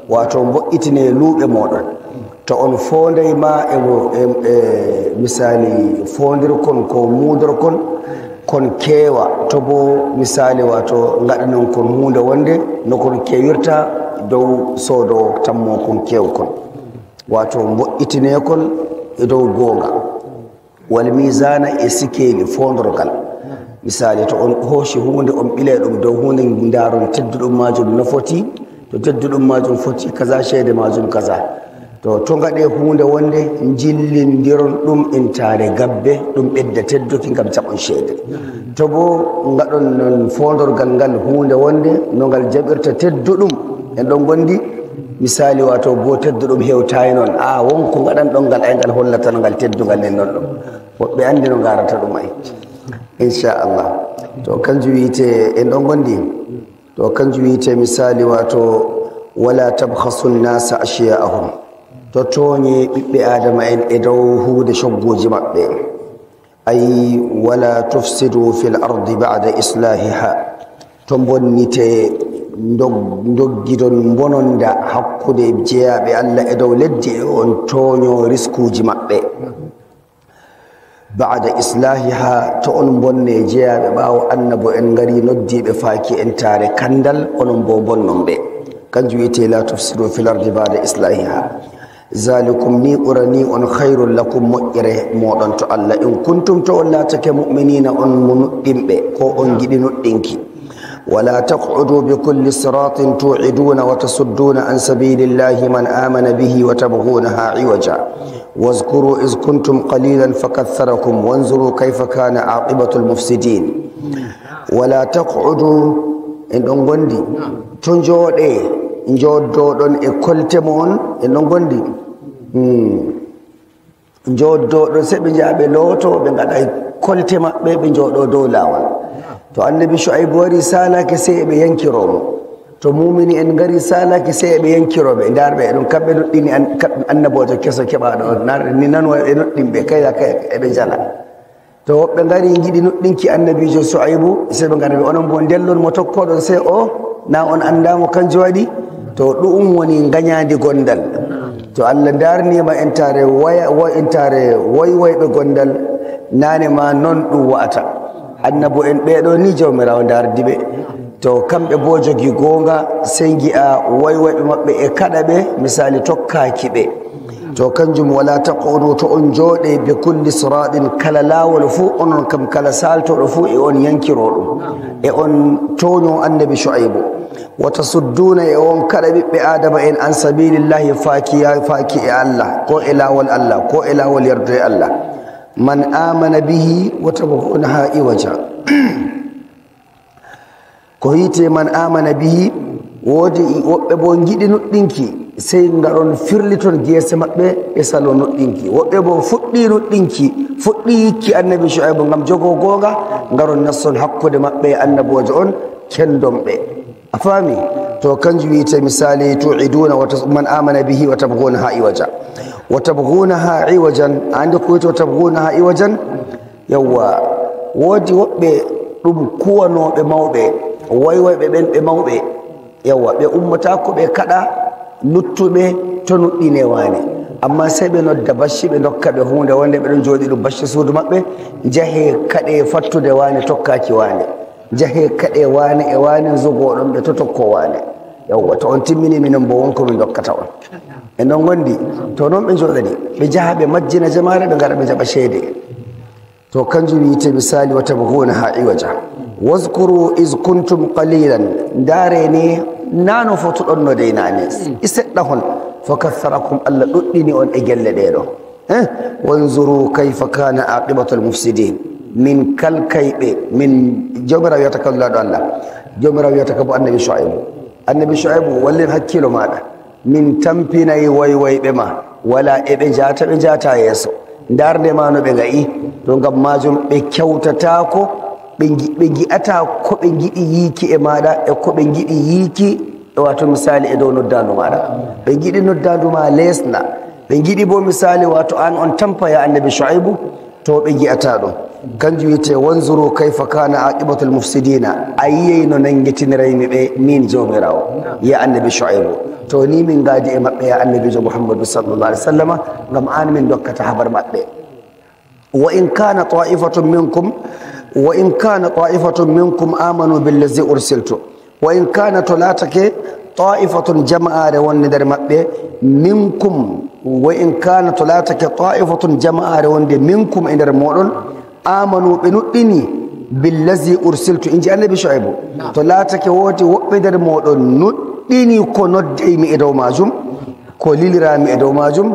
wato itine luɓe moɗon to on fonday ma misali fondirkon ko mudorkon kon kewa to bo misali wato gaɗanon kon hunde wonde nokon kewirta dow sodo tammo kon kewkon wato itine kon e dow gonga wal misana e sikeli fondorgal misali to on hoshi hunde on ɓile ɗum dow hunde daron tedduɗum majum no foti to tedduɗum majum foti kaza shede majum kaza to gaɗe hunde wonde jillindiron ɗum intare gabbe ɗum ɓedda tedduki gam jaɓon shede to bo gaɗon non fondorgal ngal hunde wonde no ngal jaɓirta tedduɗum en ɗon gondi misali wato bo tedduɗum hewtayi noon a wonko gaɗan ɗon ngal ay ngal hollata no ngal teddugal nen non ɗum woɓɓe andi no garata ɗum ay inchallah to kanjum wiyete en ɗon gondi to kanjum wiyete misali wato wala tabhasu nnasa ashiya'ahum to toñe ɓiɓɓe adama en e dow huude coggoji maɓɓe ay wala tufsidu fil ardi ba'da islahiha to bonnite doggidon bononda hakkude jeyaɓe allah e dow leddi e on toño riskuji maɓɓe ba'da islahiha to on bonne jeyaɓe ɓawo annabo en ngari noddiɓe faaki entare kandal onon bo bonnon ɓe kanjum wiyete la tufsidu fil ardi ba'da islahiha zalikum ni ɓurani on hayrun lakum moƴƴere moɗon to allah in kuntum to on latake mu'minina on mo nuɗɗinɓe ko on giɗi nuɗɗinki wala taq'udu bikulli siratin tu'iduna wa tasudduna an sabilillahi man amana bihi wa tabghunaha iwaja واذكروا إذ كنتم قليلا فكثركم وانظروا كيف كان عاقبة المفسدين ولا تقعدوا إن غندي تنجودي njoddoɗon e kolte mon e no gondi njoddoɗon se ɓe jaaɓe looto ɓe gaɗa kolte maɓɓe ɓe jooɗo dow lawol to annabi Shu'aibu wari salake sey ɓe yankiromo to mumini en ngari salake sey ɓe yankiroɓe darɓe ɗum kamɓe nuɗɗini annabojo keso keɓaɗo ni nanwa ɓe nuɗɗinɓe kayla eɓe jala to woɓɓe ngari jiɗi nuɗɗinki annabijo Shu'aibu sey ɓe ngara ɓe onon bo ndellon mo tokkoɗon sey o na on andamo kanjo waɗi to ɗum woni gañadi gondal to allah darnima entare entare woywoyɓe gondal nane ma non ɗum wa'ata annabo en ɓeɗo ni jawmirawo dardiɓe to kamɓe bo jogi gonga sey gi'a woywoyɓe maɓɓe e kaɗa ɓe misali tokkaki ɓe to kanjum wala taqudu to on jooɗe be kulli siratin kala lawol fuu onon kam kala saltoɗo fuu e on yankiro ɗum e on toño annabi Shu'aibu wa tasudduna e on kada ɓiɓɓe adama en an sabilillahi faaki e Allah ko e lawol Allah ko e lawol yardude Allah man amana bihi wa tabghunaha iwaja ko yite man amana bihi wodi woɓɓe bo giɗi nuɗɗinki sey ngaron firliton geese maɓɓe e salo nuɗɗinki woɓɓe bo fuɗɗi nuɗɗinki fuɗɗi yikki annabi Shu'aibu ngam jogo gonga ngaron nasson hakkude maɓɓe e annabojo on kendomɓe a faami to kanjum wiyete misali tu'iduna man amana bihi wa tabghunaha iwajan andi ko wiyete tabghunaha iwajan yawwa wodi woɓɓe ɗum kuwanoɓe mawɓe woywoyɓe ɓen ɓe mawɓe yawwa ɓe ummata ko ɓe kaɗa luttuɓe to nuɗɗine wane amma sey ɓe nodda bacci ɓe dokka ɓe hunde wonde ɓeɗon jooɗi ɗum bacci suudu maɓɓe jahe kaɗe fattude wane tokkaki wane jahe kaɗe wane e wane zogoɗon ɓe to tokko wane yawwa to on timmini minen bo wonko min dokkata on e non gondi to noon ɓe jooɗani ɓe jaha ɓe majjina jamare ɓe gaɗa ɓe jaɓa ceede to kanjum wiyete misali wa tabghunaha iwaja wazkuru iz kuntum qalilan dareni nano fotuɗon no dey nane i seɗɗa hon fakatharakum allah ɗuɗɗini on e gelle ɗeɗo wanzuru kayfa kana aqibatu almufsidin min kalkayɓe min jomirawo wiyata kallaɗo allah jomirawo wiyata kabo annabi Shu'aibu wallen hakkilo maɗa min tampinayi woywoyɓe ma wala eɓe jata yeeso darde ma no ɓe gayi to ngam majum ɓe kewtatako ɓe gi'ata ko ɓe giɗi yiiki e maɗa e ko ɓe giɗi yiiki wato misali e dow noddandu maɗa ɓe giɗi noddandu ma lesna ɓe giɗi bo misali wato an on tampaya annabi Shu'aibu to ɓe gi'ata ɗum kanju yite wanzuru kayfa kana aqibatul mufsidina ayyino nangitin raymi be min jawmirawo ya annabi shu'aibu to ni min gadi e mabbe ya annabi muhammad sallallahu alaihi wasallama ngam an min dokkata habar mabbe wa in kana ta'ifatun minkum amanu billazi ursiltu wa in kana tolatake ta'ifatun jama'are wonde der mabbe minkum wa in kana tolatake ta'ifatun jama'are wonde minkum e der modon amanu be nuddini billazi ursiltu inji annabi shu'aibu tolatake woti wobbe der modon nuddini ko nodde mi e dow majum ko lilirami e dow majum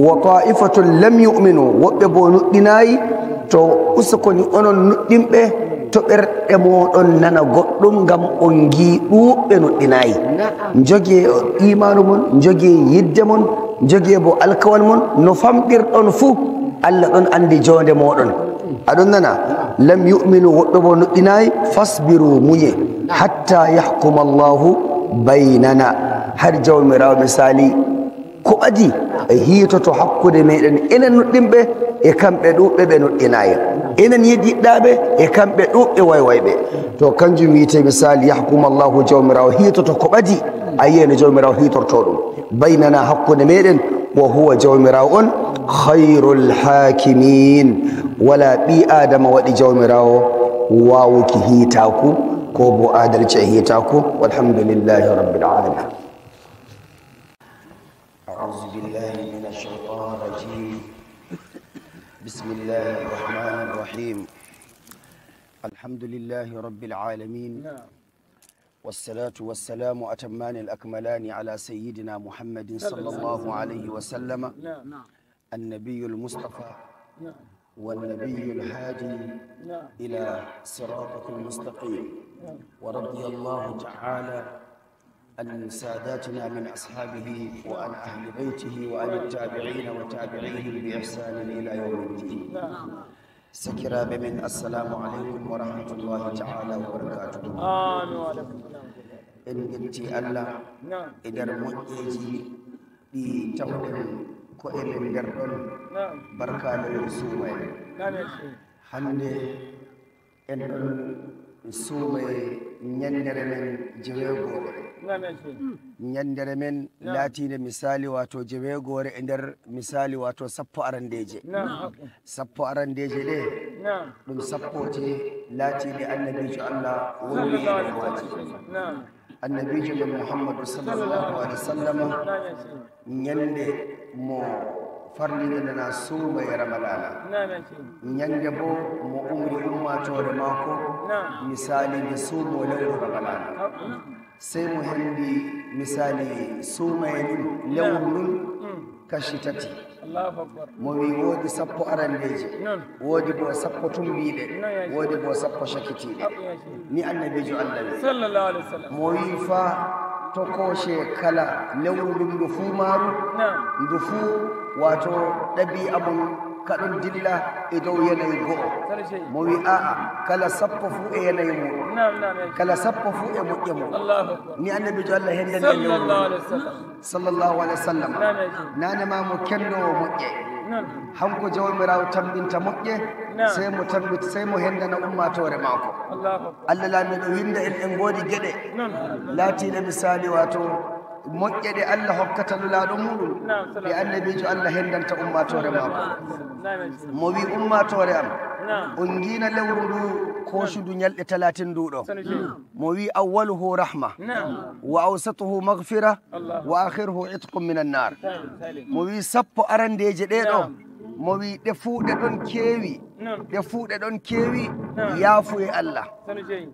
wa ta'ifatun lam yu'minu wobbe bo nuddinayi to usukoni onon nuddimbe to ɓerɗe moɗon nana goɗɗum ngam on gi ɗuɓɓe nuɗɗinayi jogue imanu mon jogue yidde mon jogue bo alkawal mon no famɗirɗon fuu Allah ɗon andi jonde moɗon aɗon nana lam yuminu woɓɓe bo nuɗɗinayi fasbiru muñe hatta yahkuma Allahu baynana har jawmirawo misali ko adi e hiitoto hakkude meɗen enen nuɗɗinɓe e kamɓe ɗuɓɓe ɓe nuɗɗinayi enen yiɗiɗɗaɓe e kamɓe ɗuɓɓe waywayɓe to kanjum wiyete misali yahkuma Allahu jawmirawo hiitoto ko ɓadi a yiyeno jawmirawo hitorto ɗum baynana hakkude meɗen wa huwa jawmirawo on khayrul hakimin wala ɓi adama waɗi jawmirawo wawuki hiitaku ko bo adalci e hiitaku walhamdulillahi rabbil alamin. أعوذ بالله من الشيطان الرجيم بسم الله الرحمن الرحيم الحمد لله رب العالمين والصلاة والسلام أتمان الأكملان على سيدنا محمد صلى الله عليه وسلم النبي المصطفى والنبي الهادي إلى صراطك المستقيم ورضي الله تعالى عن ساداتنا من أصحابه وعن أهل بيته وعن التابعين وتابعيهم بإحسان إلى يوم الدين. سكرا بمن السلام عليكم ورحمة الله تعالى وبركاته. إن قلت الله إدر مؤيجي بتوقع كوئل درون بركة للسومة هندي إن السومة يندر من جوابه ñandere men laatide misali wato jewe gore e nder misali wato sappo arandeje ɗe ɗum sappoje laatide annabijo Allah woni e waji annabijo men Muhammadu sallallahu alaihi wasallam ñande mo farlinana suuma e ramadana ñande bo mo umri ummatore mako misali nde suumo lewru ramadana sai mu hendi misali sumayen lewru ndun kashi tati mo wi woodi sappo arandeje woodi bo sappo tumbiɗe woodi bo sappo shakitiɗe ni annabijo Allah sallallahu alaihi wasallam mo wi fa to koshe kala lewru ndun ndu fuu maaru ndu fuu wato ɗabi'a mum kaɗon dilla e dow yanayi go'o mo wi a'a kala sappo fuu e yanayi muɗum kala sappo fuu e moƴƴe mum ni annabijo Allah hendande sallallahu alaihi wasallam nanema mo kendowo moƴƴe hanko jawmirawo tambinta moƴƴe sey mo tambita sey mo hendana ummatore maako Allah laamiɗo winda en ngoodi gueɗe laatiɗe misali wato moƴƴe ɗe Allah hokkata lulaɗo muɗum ɗe annabijo Allah hendanta ummatore maako mo wi ummatore am on gina lewru ndu kosudu ñalɗe 30 nduɗo mo wi awwaluhu rahma wa awsatuhu maghfira wa akhiruhu itqum min annar mo wi sappo arandeje ɗeɗo mo wi ɗe fuuɗe ɗon keewi yaafuye Allah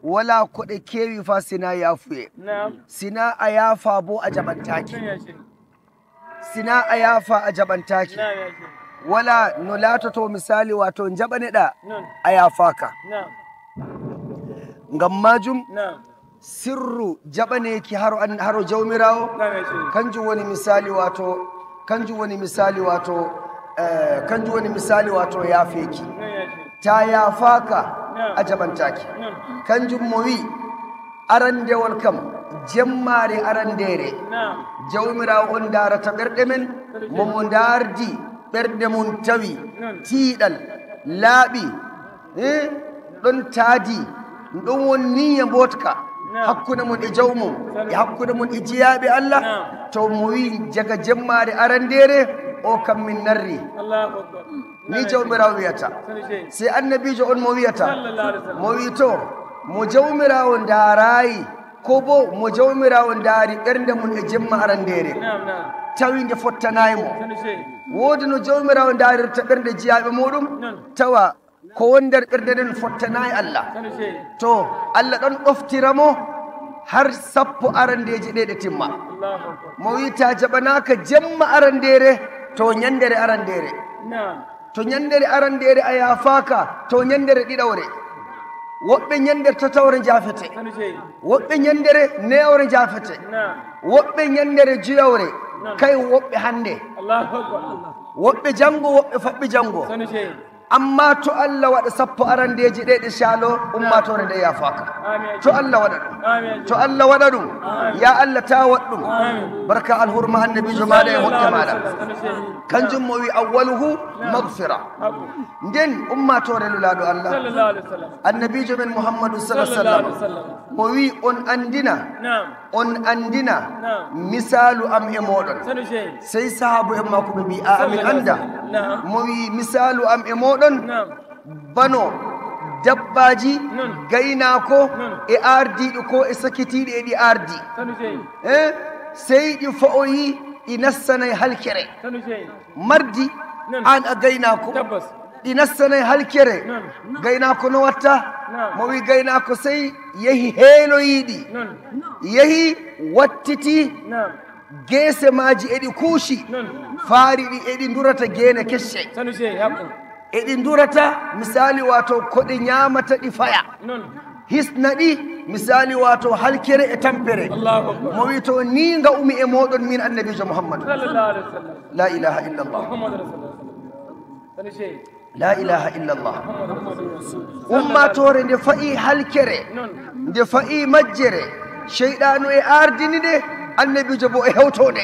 wala ko ɗe keewi fa sina yaafuye sina a yaafa bo a jaɓantaki wala no laatoto misali wato jaɓaneɗa a yaafaka ngam majum sirru jaɓaneki haro jawmirawo kanjum woni misali wato yaafeki ta yaafaka a jaɓantaki kanjum mo wi arandewol kam jemmare arandere jawmirawo on darata ɓerɗe men momo dardi ɓerɗe mum tawi tiiɗal laaɓi ɗon taadi ɗum woni niyya mbotka hakkude mon e jawmum e hakkude mon e jeyaaɓe Allah to mo wi jaga jemmare arandere o kam min narri ni jawmirawo wiyata si annabijo on mo wiyata mo wi to mo jawmirawo ndaarayi ko bo mo jawmirawo ndaari ɓernde mum e jemma arandere tawi nde fottanaymo woodi no jawmirawo ndaarirta ɓernde jeyaaɓe muɗum tawa ko woni nder ɓernde nden fottanayi Allah to Allah ɗon ɗoftiramo har sappo arandeji ɗe timma mo wita jaɓanaka jemma arandere to ñandere arandere to ñandere arandere a yafaka to ñandere ɗiɗawre woɓɓe ñandere tatawre jafete woɓɓe ñandere newre jafete woɓɓe ñandere juyawre kay woɓɓe hande woɓɓe janngo woɓɓe faɓɓi janngo amma to Allah waɗa sappo arandeji ɗe caalo ummatore nde yafaka to Allah waɗa ɗum to Allah waɗa ɗum ya Allah ta waɗ ɗum barka alhurma annabijo maɗa e hokke maɗa kanjum mo wi awwaluhu magfira nden ummatore lulaɗo Allah annabijo men Muhammadu sallallahu alaihi wasallam mo wi on andina misalu am e moɗon sey sahabu en makko ɓe mbi a amin anda mo wi misalu am e moɗon bano dabbaji gaynako e ardiɗo ko e sakitiɗi e ɗi ardi sey ɗi fo'oyi ɗi nassanay halkere mardi an a gaynako ɗi nassanay halkere gaynako no watta mo wi gaynako sey yehi heeloyiɗi yehi wattiti geese maji eɗi kuushi faari ɗi eɗi durata geene kecce eɗi durata misali wato koɗe ñamata ɗi faya hisna ɗi misali wato halkere e tampere mo wi to ni nga umi e moɗon min annabijo Muhammadu la ilaha illallah la ilaha illallah ummatore nde fayi halkere nde fayi majjere cheyɗanu e ardini ɗe annabijo bo e hewtode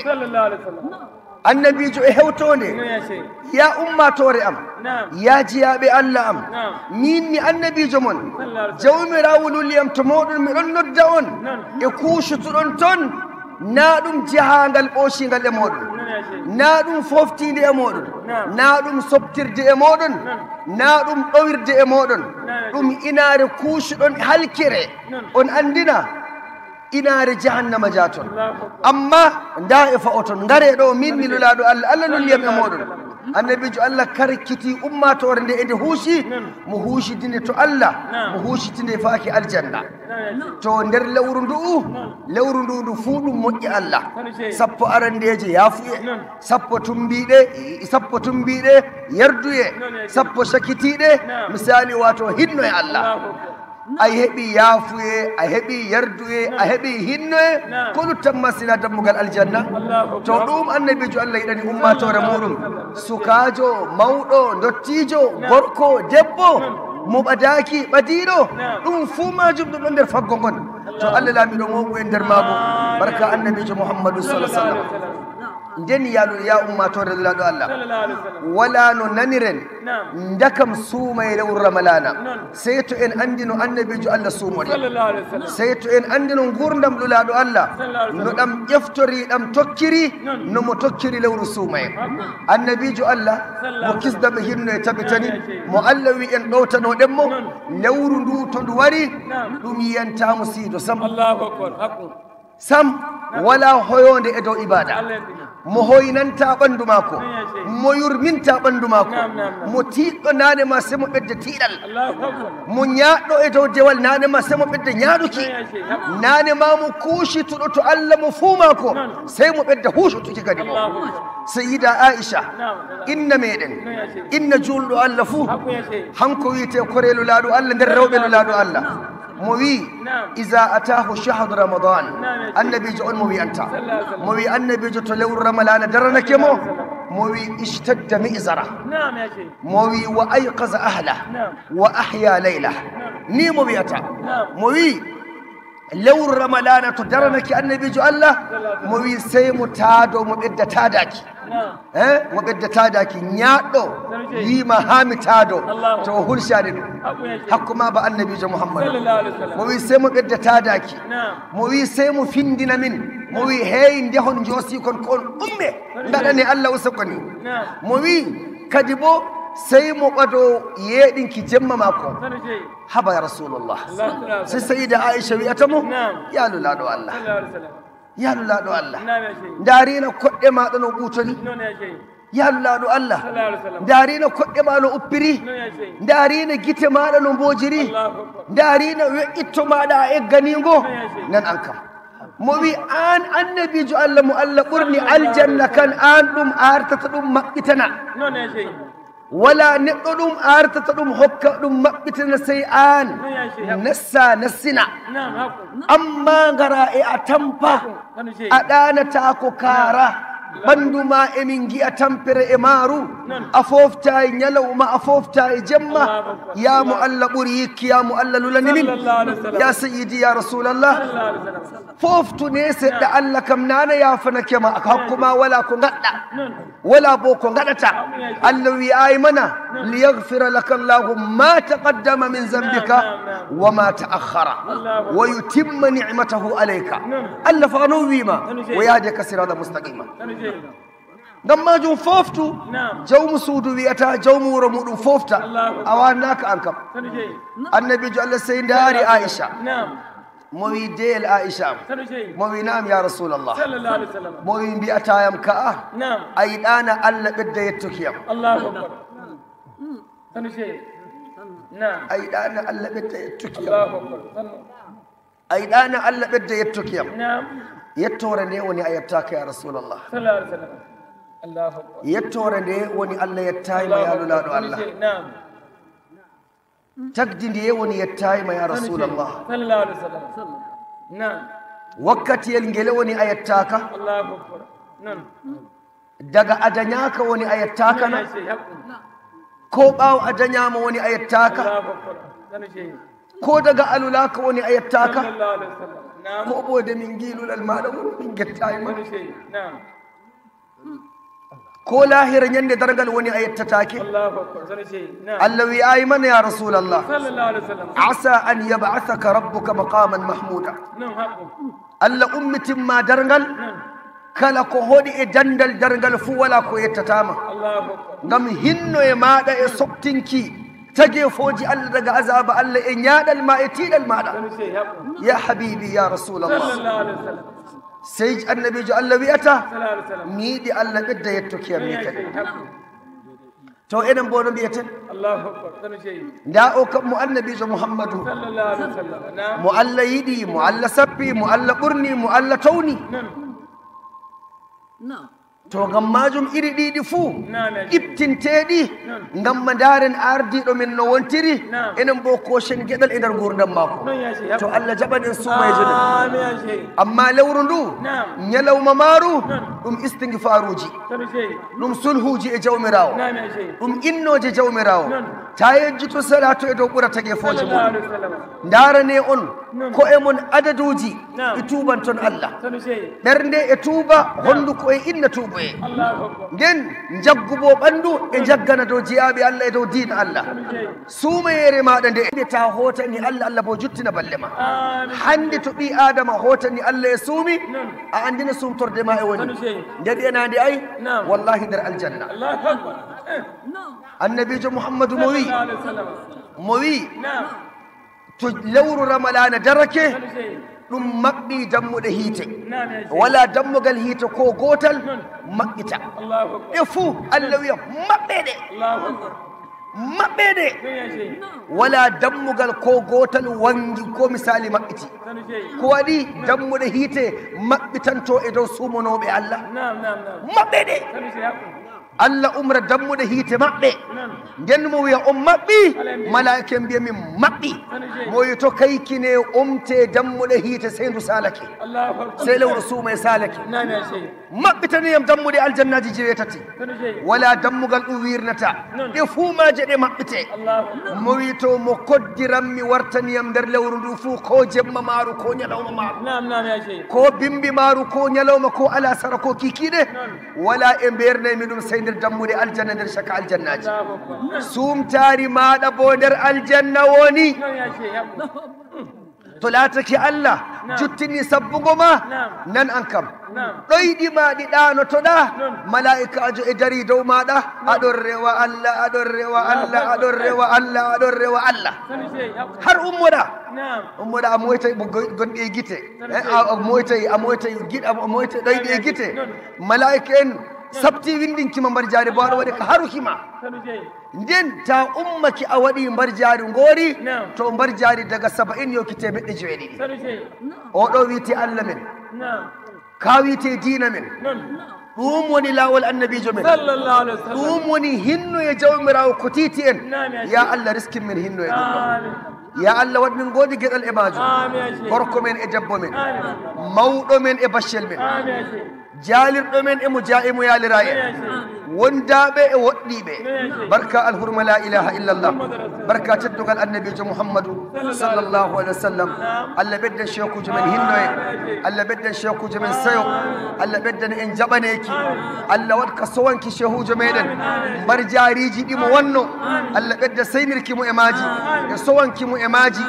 annabijo e hewtode ya ummatore am ya jiyaɓe Allah am min mi annabijo mon jawmirawo luliyam to moɗon miɗon nodda on e kuusutuɗon ton na ɗum jahangal ɓoosingal e moɗon na ɗum foftide e moɗon na ɗum sobtirde e moɗon na ɗum ɗowirde e moɗon ɗum inare kuusuɗon halkere on andina inare jahannama jaton amma nda e fa'oton ngare ɗo min mi lulaɗo Allah Allah lulliyam e moɗon annabijo Allah karkiti ummatore nde ende huusi mo huusidinde to Allah mo huusitinde faaki aljanna to nder lewru ndu fuu ɗum moƴƴi Allah sappo arandeje yaafuye sappo tumbiɗe yerduye sappo sakitiɗe misali wato hinno e Allah a heɓi yaafuye a heɓi yarduye a heɓi hinnoye ko ɗuttan masina dammugal aljanna to ɗum annabijo Allah yiɗani ummatore muɗum sukajo mawɗo dottijo gorko debbo mo ɓadaki ɓadiɗo ɗum fuu majum ɗum ɗon nder faggo ngon to Allah laamiɗo moɓu e nder mago barka annabijo Muhammadu sallallahu alaihi wasallam nden ya ummatore lulaɗo Allah wala no naniren ndakam suuma e lewru ramalana sey to en andi no annabijo Allah suumori sey to en andi no gurdam lulaɗo Allah no ɗam ƴeftori ɗam tokkiri no mo tokkiri lewru suuma en annabijo Allah mo kisdaɓe hinno e tabitani mo Allah wi en ɗowtanoɗen mo lewru ndu to ndu wari ɗum yiyantamo siido sam wala hoyonde e dow ibada mo hoynanta ɓandu mako mo yurminta ɓandu mako mo tiɗɗo nane ma semo ɓedde tiiɗal mo ñaɗɗo e dow dewal nane ma semo ɓedde ñaɗuki nane ma mo kuusituɗo to Allah mo fuu mako sey mo ɓedda huusutuki kadi mo seyida Aisha inna meɗen inna julɗo Allah fuu hanko wiyete kore lulaɗo Allah nder rewɓe lulaɗo Allah mo wi iza atahu shahru ramadan annabijo on mo wiyanta mo wi annabijo to lewru ramalana daranake mo wi ishtadda mi'zara mo wi wa ayqaza ahla wa ahya layla ni mo wiyata mo wi lewru ramalana to daranake annabijo Allah mo wi sey mo taado mo ɓedda taadaki mo ɓedda taadaki ñaɗɗo yima hami tado to hulshani hakkuma ba annabi jo muhammad mo wi sai mo bedda tadaki mo wi sai mo findina min mo wi hey ndehon josi kon umme ngadani allah usukoni mo wi kadi bo sai mo bado yedinki jemma mako haba ya rasulullah sai sayyida aisha wi atamo ya lulado allah ya lulado allah darina kodde ma do no butoni ya lulado allah darina kodde ma no uppiri darina gite ma no mbojiri darina we'itto ma da e ganingo nan ankam mo wi an annabi jo allah mu allah burni aljanna kan an dum artata dum makkitana wala neɗɗo ɗum artata ɗum hokka ɗum maɓɓitina sey an nassa nassina amma ngara e a tampa a ɗanata ko kaara ɓanndu ma emin gi'a tampere e maaru a fofta e ñalawma a fofta e jemma ya mo allah ɓuri yikki ya mo allah lulani min ya seyidi ya rasulallah foftune seɗɗa allah kam nana yafanakema hakkuma wala ko gaɗɗa wala bo ko gaɗata allah wi'ayi mana liyagfira laka allahu ma taqaddama min zambika wa ma ta'akhkhara wa yutimma ni'matahu alayka allah fa no wima wa yahdika sirata mustaqima ngam majum foftu jawmu suudu wiyata jawmu wuro muɗum fofta a wannaka an kam annabijo allah sey ndaari aisha mo wi deyel aisha mo wi naam ya rasulallah mo wi mbiyatayam ka a yiɗana allah ɓedda yettokiyam a yiɗana allah ɓedda yettokiyam a yiɗana allah ɓedda yettokiyam yettore nde woni a yettaka ya rasulallah yettore nde woni allah yettayima ya lulaɗo allah tagdi ndiye woni yettayima ya rasulallah wakkatiyel ngele woni a yettaka daga a dañaka woni a yettakana ko ɓaw a dañama woni a yettaka ko daga alulaka woni a yettaka ko ɓode min giilulal maɗa woni min gettayima ko lahira ñande dargal woni a yettatake allah wi'ayi man ya rasulallah asa an yab'athaka rabbuka maqaman mahmuda allah ummitimma dargal kala ko hoɗi e dandal dargal fuu wala ko yettatama ngam hinno e maɗa e softinki tagefoji allah daga azaba allah e ñaɗal ma e tiiɗal maɗa ya habibi ya rasulallah sey annabijo allah wiyata mi yiɗi allah ɓedda yettokiyam ni kadi to enen bo no mbiyeten nda o kam mo annabijo mouhammadou mo allah yiɗi mo allah sappi mo allah ɓurni mo allah towni to ngam majum iri ɗiɗi fuu ɗiptinteɗi ngam ma ndaren ardiɗo men no wontiri enen bo koshen gueɗal e nder gurdam mako to allah jaɓanen sumayjo ɗen amma lewru ndu ñalawma maaru ɗum istigfaruji ɗum sulhuji e jawmirawo ɗum innoje jawmirawo ta yejjuto salatu e dow ɓura tagefoje muɗum ndarane on ko e mon adaduji e tuban ton allah ɓernde e tuuba honduko e inna tuuba nden jaggubo ɓandu e jaggana dow jeyaɓe allah e dow diina allah sumayere maɗa nde ta hotani allah allah bo juttina balle ma hande to ɓi adama hotani allah e suumi a andina sumtorde ma e woni ndeɗi enade ay wallahi nder aljanna annabijo mouhammadou mo wi to lewru ramalana darake ɗum maɓɓi dammuɗe hiite wala dammugal hiite ko gotal maɓɓita ɓe fuu allah wiya maɓɓeɗe maɓɓeɗe wala dammugal ko gotal wangi ko misali maɓɓiti ko waɗi dammuɗe hiite maɓɓitanto e dow sumanoɓe allah maɓɓeɗe allah umra dammuɗe hiite maɓɓe nden mo wiya on maɓɓi malaika en mbiya min maɓɓi mo wi to kaykine omte dammuɗe hiite sey ndu salake sey lewru suuma e salake maɓɓitaniyam dammuɗe aljannaji jeetati wala dammugal ɗum wirnata ɗe fuumaje ɗe maɓɓite mo wi to mo koddiranmi wartaniyam nder lewru ndu fuu ko jemma maaru ko ñalawma maaru ko bimbi maaru ko ñalawma ko alasara ko kikiɗe wala e mbernaymi ɗum sey nder dammude aljanna nder chaka aljannaji sumtari maɗa bo nder aljanna woni to laatake Allah juttini sabbugo ma nan an kam ɗoyɗi ma ɗi ɗanotoɗa malaikajo e dari dow maɗa aɗon rewa Allah aɗon rewa Allah aɗon rewa Allah aɗon rewa Allah har ummoɗa a moyta gonɗi e guite a moyta ɗoyɗi e guite malaika en sabti windinkima mbar jaari bo aɗa waɗi ko harukima nden ta ummaki a waɗi mbar jaari ngoori to mbar jaari daga 70 yokkite meɗɗe 7 oɗo wiite Allah men ka wiite diina men ɗum woni laawol annabijo men ɗum woni hinno e jawmirawo ko titi en ya Allah riskin men hinno e ɗum ya Allah waɗ min goodi geɗal e majum gorko men e debbo men mawɗo men e baccel men jaalirɗo men emo yaalira en wondaɓe e woɗɗiɓe barka alhurma la ilaha illallah barka teddugal annabijo muhammadu sallllahu alih wa sallam allah ɓeddan chekujo men hinno en allah ɓeddan chekujo men sayo allah ɓeddan en jaɓaneki allah waɗ ka sowanki chehujo meɗen mbar jaariji ɗimo wonno allah ɓedda seynirkimo e maji e sowankimo e maji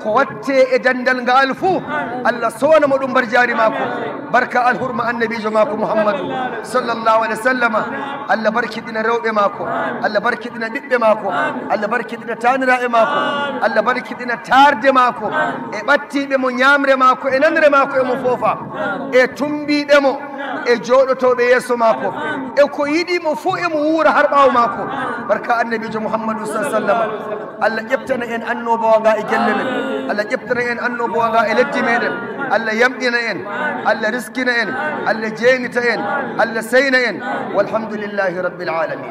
ko watte e dandal ngal fuu allah sowanamo ɗum mbar jaari mako barka alhurma annabijo mako muhammadu sallllahu alih wa sallama Allah barkiɗina rewɓe maako Allah barkiɗina ɓiɓɓe maako Allah barkiɗina taniraɓe maako Allah barkiɗina tarde maako e ɓattiɓe mo ñamre maako e nanre maako emo foofa e tumbiɓe mo e joɗotoɓe yeeso maako e ko yiɗimo fof emo wuura har ɓaawo maako barka annabijo muhammadu sa sallam Allah ƴeftana en annobawa nga e gelle men Allah ƴeftana en annobawa nga e leddi meɗen Allah yamɗina en Allah riskina en Allah jeenita en Allah seyna en walhamdulillahi rabbil alamin